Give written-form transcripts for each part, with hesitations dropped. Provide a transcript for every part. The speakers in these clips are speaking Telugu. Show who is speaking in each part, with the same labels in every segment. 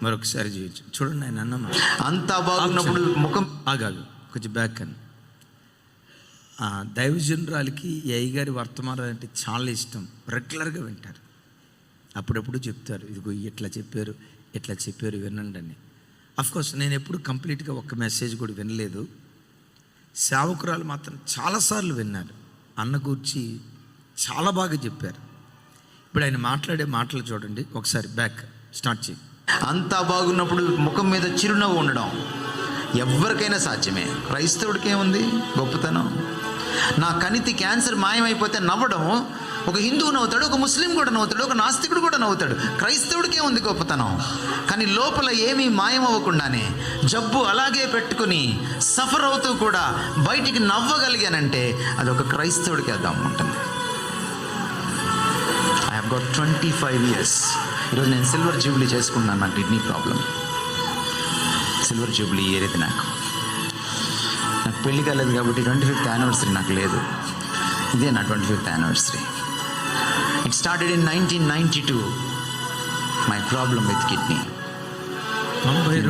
Speaker 1: మరొకసారి చేయొచ్చు. చూడండి ఆయన అన్నమాట.
Speaker 2: అంతా బాగున్నప్పుడు ముఖం
Speaker 1: ఆగాగు, కొంచెం బ్యాక్ అని. దైవజనురాలకి ఈ అయ్యగారి వర్తమానాలు అంటే చాలా ఇష్టం. రెగ్యులర్గా వింటారు. అప్పుడప్పుడు చెప్తారు, ఇదిగో ఇట్లా చెప్పారు, ఇట్లా చెప్పారు, వినండి అని. అఫ్కోర్స్ నేను ఎప్పుడు కంప్లీట్గా ఒక్క మెసేజ్ కూడా వినలేదు. సేవకురాలు మాత్రం చాలాసార్లు విన్నారు. అన్న గురించి చాలా బాగా చెప్పారు. ఇప్పుడు ఆయన మాట్లాడే మాటలు చూడండి ఒకసారి, బ్యాక్ స్టార్ట్ చేయి.
Speaker 2: అంతా బాగున్నప్పుడు ముఖం మీద చిరునవ్వు ఉండడం ఎవరికైనా సాధ్యమే. క్రైస్తవుడికి ఏముంది గొప్పతనం? నా కణితి క్యాన్సర్ మాయమైపోతే నవ్వడం ఒక హిందువు నవ్వుతాడు, ఒక ముస్లిం కూడా నవ్వుతాడు, ఒక నాస్తికుడు కూడా నవ్వుతాడు. క్రైస్తవుడికే ఉంది గొప్పతనం. కానీ లోపల ఏమీ మాయమవ్వకుండానే జబ్బు అలాగే పెట్టుకుని సఫర్ అవుతూ కూడా బయటికి నవ్వగలిగానంటే అది ఒక క్రైస్తవుడికి అర్థం ఉంటుంది. I have got 25 years. ఈరోజు నేను సిల్వర్ జూబ్లీ చేసుకున్నాను. నా కిడ్నీ ప్రాబ్లం సిల్వర్ జూబ్లీ ఏరేది. నాకు పెళ్లి కాలేదు కాబట్టి 25th anniversary నాకు లేదు. ఇదే నా 25th anniversary. It started in 1992. My problem with kidney.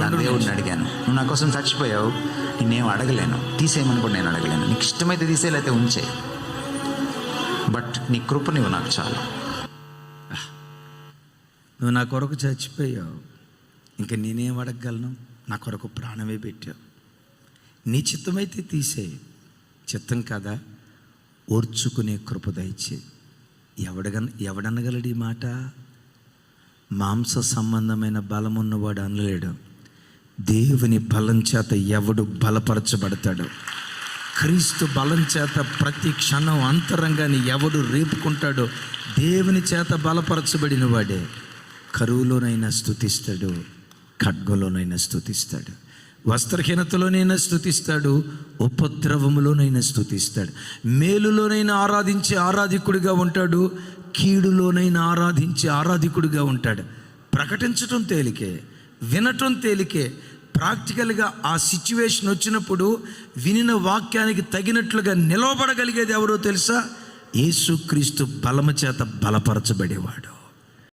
Speaker 2: నా దేవుడిని అడిగాను, నువ్వు నా కోసం చచ్చిపోయావు, నేనేం అడగలేను, తీసేయమని కూడా నేను అడగలేను. నీకు ఇష్టమైతే తీసేయలేకపోతే ఉంచే, బట్ నీ కృప నువ్వు నాకు చాలు.
Speaker 1: నువ్వు నా కొరకు చచ్చిపోయావు, ఇంకా నేనేం అడగగలను? నా కొరకు ప్రాణమే పెట్టావు. నీ చిత్తమైతే తీసే, చిత్తం కదా ఓర్చుకునే కృప దయచే. ఎవడనగలడు ఈ మాట? మాంస సంబంధమైన బలం ఉన్నవాడు అనలేడు. దేవుని బలం చేత ఎవడు బలపరచబడతాడు? క్రీస్తు బలం చేత ప్రతి క్షణం అంతరంగాన్ని ఎవడు రేపుకుంటాడో దేవుని చేత బలపరచబడిన వాడే కరువులోనైనా స్తుతిస్తాడు, ఖడ్గంలోనైనా స్తుతిస్తాడు, వస్త్రహీనతలోనైనా స్తుతిస్తాడు, ఉపద్రవములోనైనా స్తుతిస్తాడు, మేలులోనైనా ఆరాధించే ఆరాధికుడిగా ఉంటాడు, కీడులోనైనా ఆరాధించే ఆరాధికుడిగా ఉంటాడు. ప్రకటించటం తేలికే, వినటం తేలికే. ప్రాక్టికల్గా ఆ సిచ్యువేషన్ వచ్చినప్పుడు వినిన వాక్యానికి తగినట్లుగా నిలవబడగలిగేది ఎవరో తెలుసా? యేసుక్రీస్తు బలము చేత బలపరచబడేవాడు.